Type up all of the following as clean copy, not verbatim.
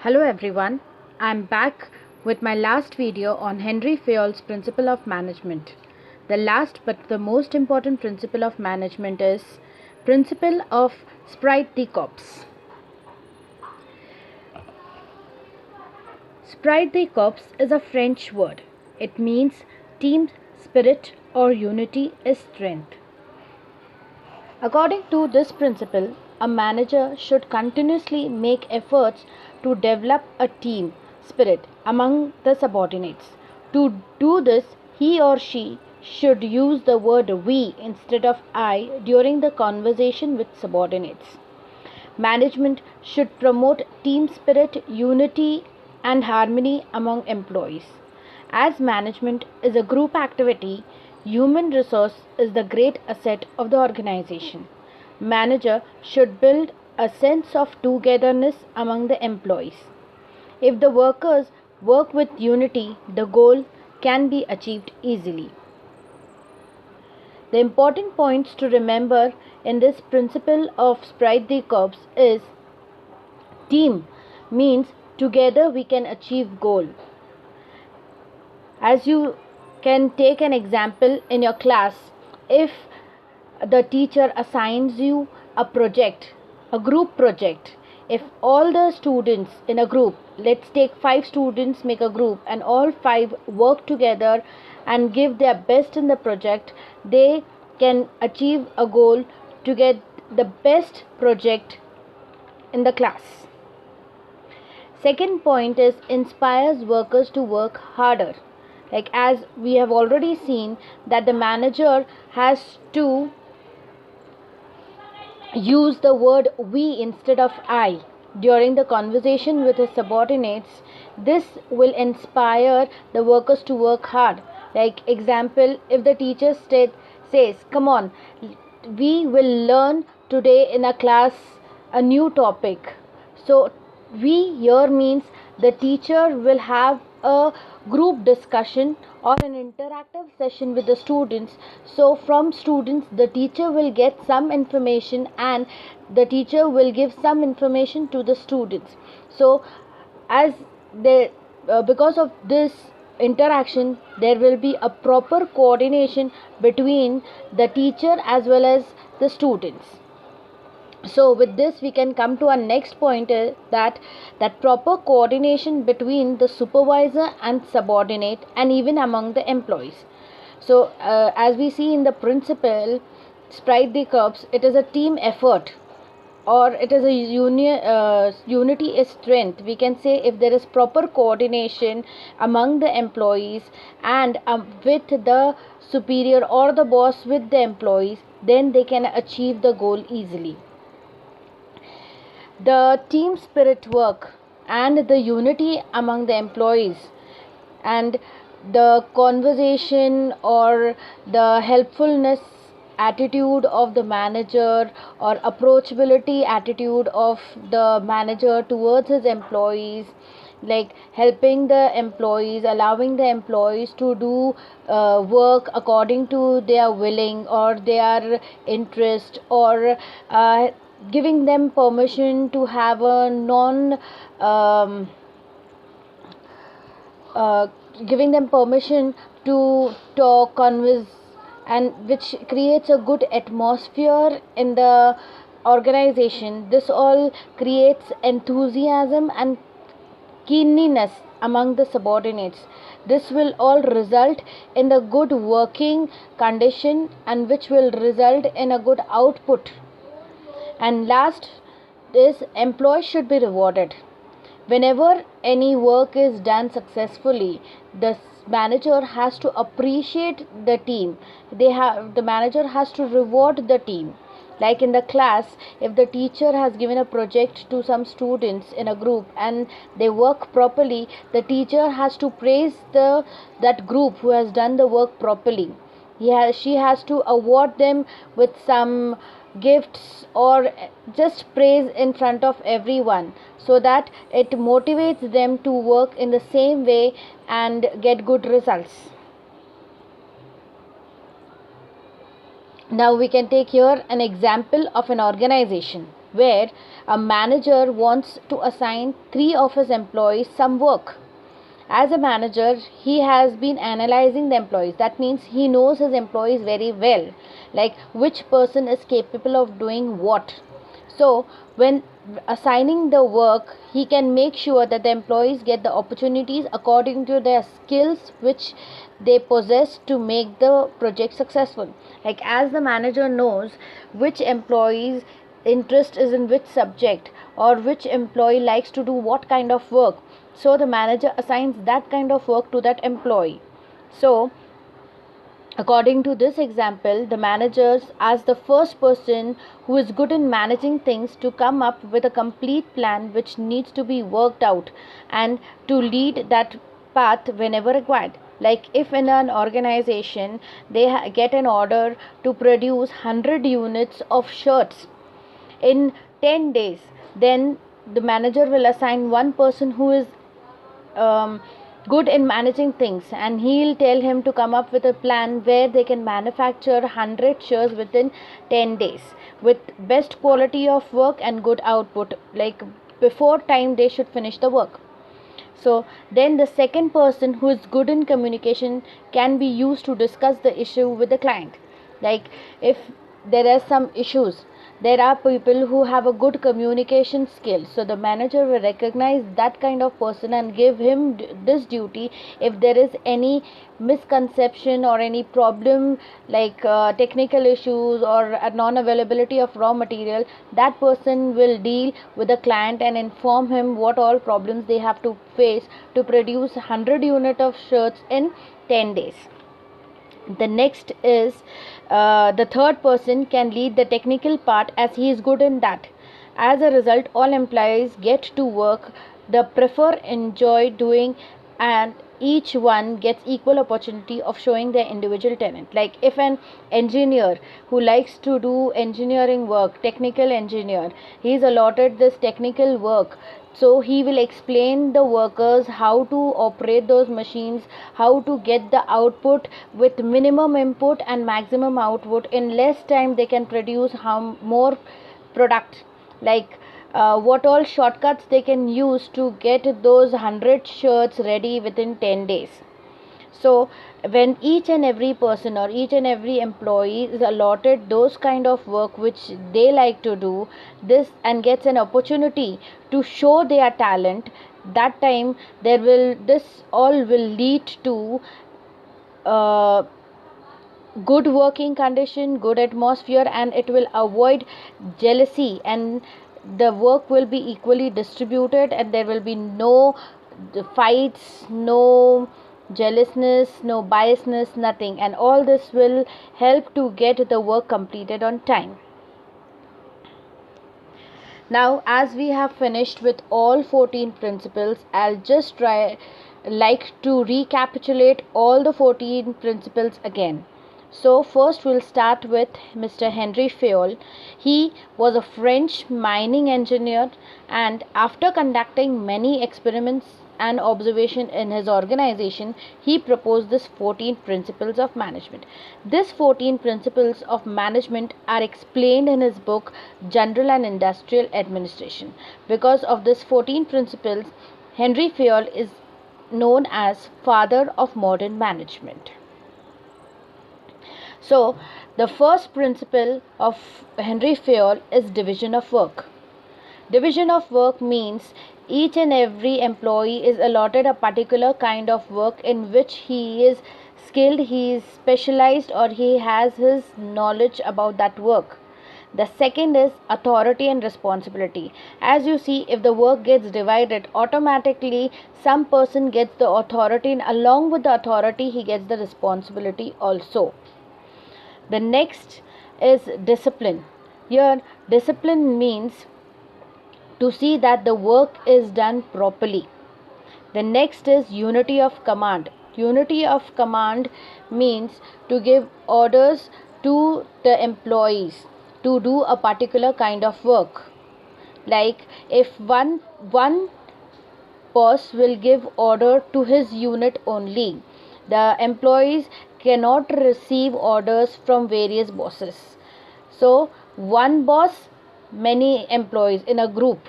Hello everyone, I'm back with my last video on Henry Fayol's principle of management. The last but the most important principle of management is principle of Esprit de Corps. Esprit de Corps is a French word. It means team spirit or unity is strength. According to this principle, a manager should continuously make efforts to develop a team spirit among the subordinates. To do this, he or she should use the word we instead of I during the conversation with subordinates. Management should promote team spirit, unity, and harmony among employees. As management is a group activity, human resource is the great asset of the organization. Manager should build a sense of togetherness among the employees. If the workers work with unity, the goal can be achieved easily. The important points to remember in this principle of Esprit de Corps is team means together we can achieve goal. As you can take an example in your class, if the teacher assigns you a project, a group project, if all the students in a group, let's take 5 students make a group and all 5 work together and give their best in the project, they can achieve a goal to get the best project in the class. Second point is inspires workers to work harder. Like as we have already seen that the manager has to use the word we instead of I during the conversation with his subordinates. This will inspire the workers to work hard. Like example, if the teacher says, come on, we will learn today in a class a new topic. So we here means the teacher will have a group discussion or an interactive session with the students. So from students the teacher will get some information and the teacher will give some information to the students. So as they because of this interaction there will be a proper coordination between the teacher as well as the students. So with this we can come to our next point, that proper coordination between the supervisor and subordinate and even among the employees. So as we see in the principle Esprit de Corps, it is a team effort or it is a unity is strength. We can say if there is proper coordination among the employees and with the superior or the boss with the employees, then they can achieve the goal easily. The team spirit work and the unity among the employees and the conversation or the helpfulness attitude of the manager or approachability attitude of the manager towards his employees, like helping the employees, allowing the employees to do work according to their willing or their interest, or giving them permission to have a um, uh, giving them permission to talk, converse, and which creates a good atmosphere in the organization. This all creates enthusiasm and keenness among the subordinates. This will all result in the good working condition and which will result in a good output. And last is employees should be rewarded. Whenever any work is done successfully, the manager has to appreciate the team. The manager has to reward the team. Like in the class, if the teacher has given a project to some students in a group and they work properly, the teacher has to praise that group who has done the work properly. She has to award them with some gifts or just praise in front of everyone, so that it motivates them to work in the same way and get good results. Now we can take here an example of an organization where a manager wants to assign 3 of his employees some work. As a manager, he has been analyzing the employees. That means he knows his employees very well, like which person is capable of doing what. So when assigning the work, he can make sure that the employees get the opportunities according to their skills which they possess to make the project successful. Like, as the manager knows which employees interest is in which subject, or which employee likes to do what kind of work, so the manager assigns that kind of work to that employee. So according to this example, the managers as the first person who is good in managing things to come up with a complete plan which needs to be worked out and to lead that path whenever required. Like, if in an organization they get an order to produce 100 units of shirts in 10 days, then the manager will assign one person who is um, good in managing things, and he'll tell him to come up with a plan where they can manufacture 100 shirts within 10 days with best quality of work and good output, like before time they should finish the work. So then the second person who is good in communication can be used to discuss the issue with the client. Like, if there are some issues, there are people who have a good communication skill, so the manager will recognize that kind of person and give him this duty. If there is any misconception or any problem, like technical issues or a non availability of raw material, that person will deal with the client and inform him what all problems they have to face to produce 100 unit of shirts in 10 days. The next is the third person can lead the technical part as he is good in that. As a result, all employees get to work the prefer enjoy doing, and each one gets equal opportunity of showing their individual talent. Like, if an engineer who likes to do engineering work, technical engineer, he is allotted this technical work, so he will explain the workers how to operate those machines, how to get the output with minimum input and maximum output. In less time they can produce how more product. Like, what all shortcuts they can use to get those 100 shirts ready within 10 days. So when each and every person or each and every employee is allotted those kind of work which they like to do this and gets an opportunity to show their talent, that time there will this all will lead to uh, good working condition, good atmosphere, and it will avoid jealousy, and the work will be equally distributed, and there will be no fights, no jealousness, no biasness, nothing, and all this will help to get the work completed on time. Now, as we have finished with all 14 principles, I'll just try like to recapitulate all the 14 principles again. So first we'll start with Mr. Henry Fayol. He was a French mining engineer, and after conducting many experiments and observation in his organization, he proposed this 14 principles of management. These 14 principles of management are explained in his book General and Industrial Administration. Because of these 14 principles, Henry Fayol is known as father of modern management. So, the first principle of Henry Fayol is division of work. Division of work means each and every employee is allotted a particular kind of work in which he is skilled, he is specialized, or he has his knowledge about that work. The second is authority and responsibility. As you see, if the work gets divided, automatically some person gets the authority, and along with the authority he gets the responsibility also. The next is discipline. Here, discipline means to see that the work is done properly. The next is unity of command. Unity of command means to give orders to the employees to do a particular kind of work. Like, if one boss will give order to his unit only, the employees cannot receive orders from various bosses. So one boss many employees in a group.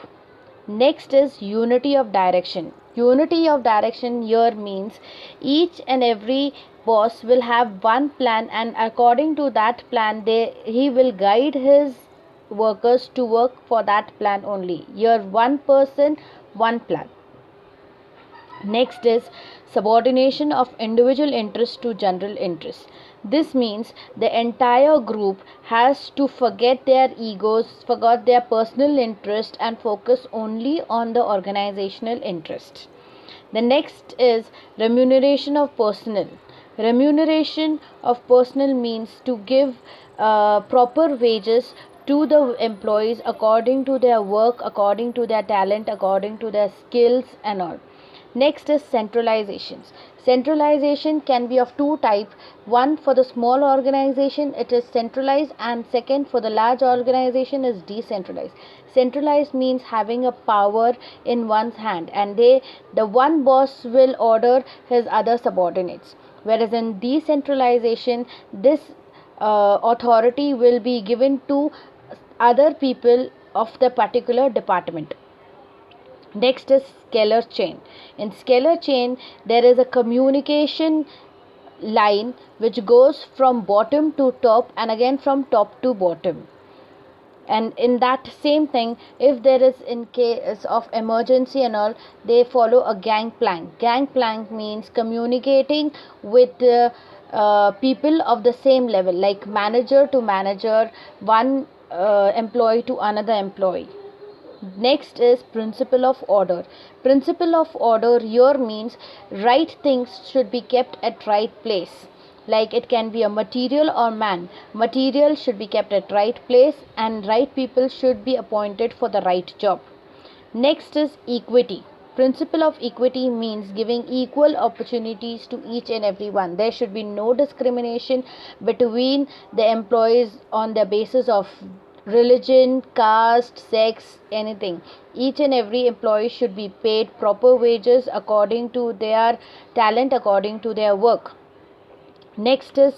Next is unity of direction. Unity of direction here means each and every boss will have one plan, and according to that plan he will guide his workers to work for that plan only. Here one person, one plan. Next is subordination of individual interest to general interest. This means the entire group has to forget their egos, forget their personal interest, and focus only on the organizational interest. The next is remuneration of personnel. Remuneration of personnel means to give proper wages to the employees according to their work, according to their talent, according to their skills and all. Next is centralizations. Centralization can be of two types. One, for the small organization it is centralized, and second, for the large organization is decentralized. Centralized means having a power in one's hand, and the one boss will order his other subordinates. Whereas in decentralization, this authority will be given to other people of the particular department. Next is scalar chain. In scalar chain, there is a communication line which goes from bottom to top and again from top to bottom. And in that same thing, if there is in case of emergency and all, they follow a gangplank. Gangplank means communicating with people of the same level, like manager to manager, one employee to another employee. Next is principle of order. Principle of order here means right things should be kept at right place. Like it can be a material or man. Material should be kept at right place, and right people should be appointed for the right job. Next is equity. Principle of equity means giving equal opportunities to each and every one. There should be no discrimination between the employees on the basis of religion, caste, sex, anything. Each and every employee should be paid proper wages according to their talent, according to their work. Next is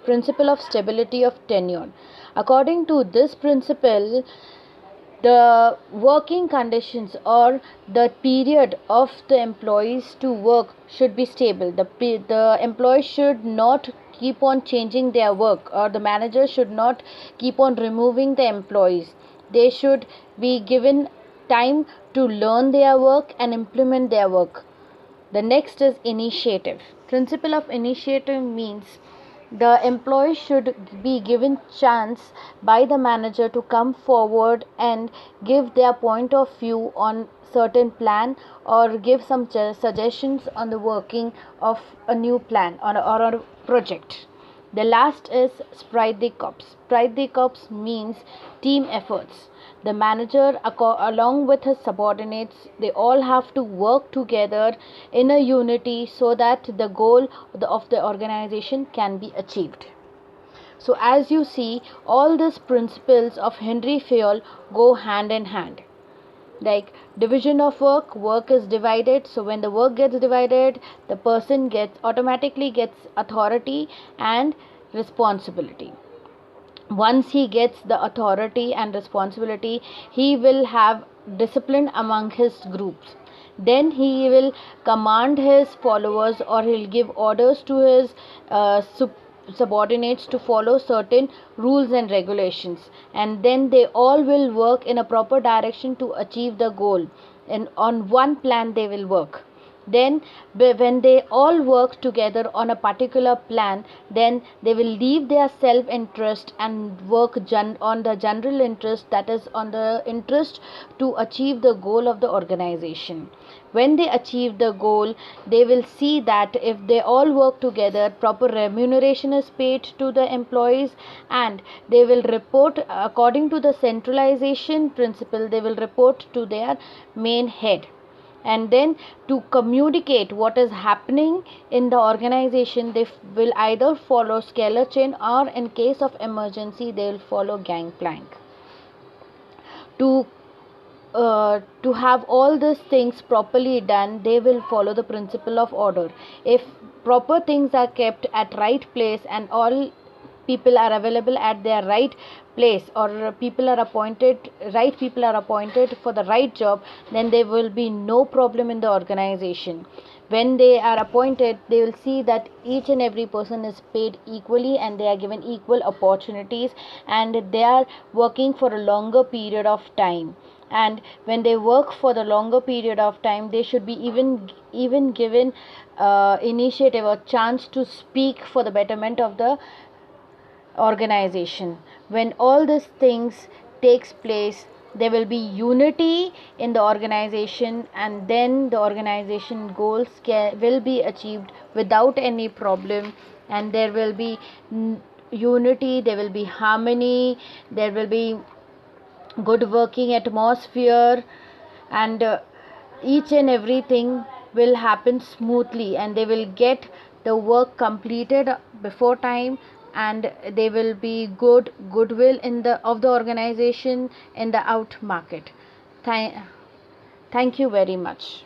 principle of stability of tenure. According to this principle, the working conditions or the period of the employees to work should be stable. The employees should not keep on changing their work, or the manager should not keep on removing the employees. They should be given time to learn their work and implement their work. The next is initiative. Principle of initiative means the employee should be given chance by the manager to come forward and give their point of view on certain plan, or give some suggestions on the working of a new plan or a project. The last is Sprite the Corps. Sprite the Corps means team efforts. The manager, along with his subordinates, they all have to work together in a unity so that the goal of the organization can be achieved. So, as you see, all these principles of Henry Fayol go hand in hand. Like division of work is divided, so when the work gets divided, the person automatically gets authority and responsibility. Once he gets the authority and responsibility, he will have discipline among his groups. Then he will command his followers, or he'll give orders to his subordinates to follow certain rules and regulations, and then they all will work in a proper direction to achieve the goal, and on one plan they will work. Then when they all work together on a particular plan, then they will leave their self interest and work on the general interest, that is on the interest to achieve the goal of the organization. When they achieve the goal, they will see that if they all work together, proper remuneration is paid to the employees, and they will report according to the centralization principle. They will report to their main head, and then to communicate what is happening in the organization, they will either follow scalar chain, or in case of emergency they will follow gangplank. To have all these things properly done, they will follow the principle of order. If proper things are kept at right place and all people are available at their right place, or right people are appointed for the right job, then there will be no problem in the organization. When they are appointed, they will see that each and every person is paid equally and they are given equal opportunities, and they are working for a longer period of time. And when they work for the longer period of time, they should be even given initiative or chance to speak for the betterment of the organization. When all these things takes place, there will be unity in the organization, and then the organization goals will be achieved without any problem. And there will be unity, there will be harmony, there will be good working atmosphere, and each and everything will happen smoothly, and they will get the work completed before time, and there will be goodwill in the of the organization in the out market. Thank you very much.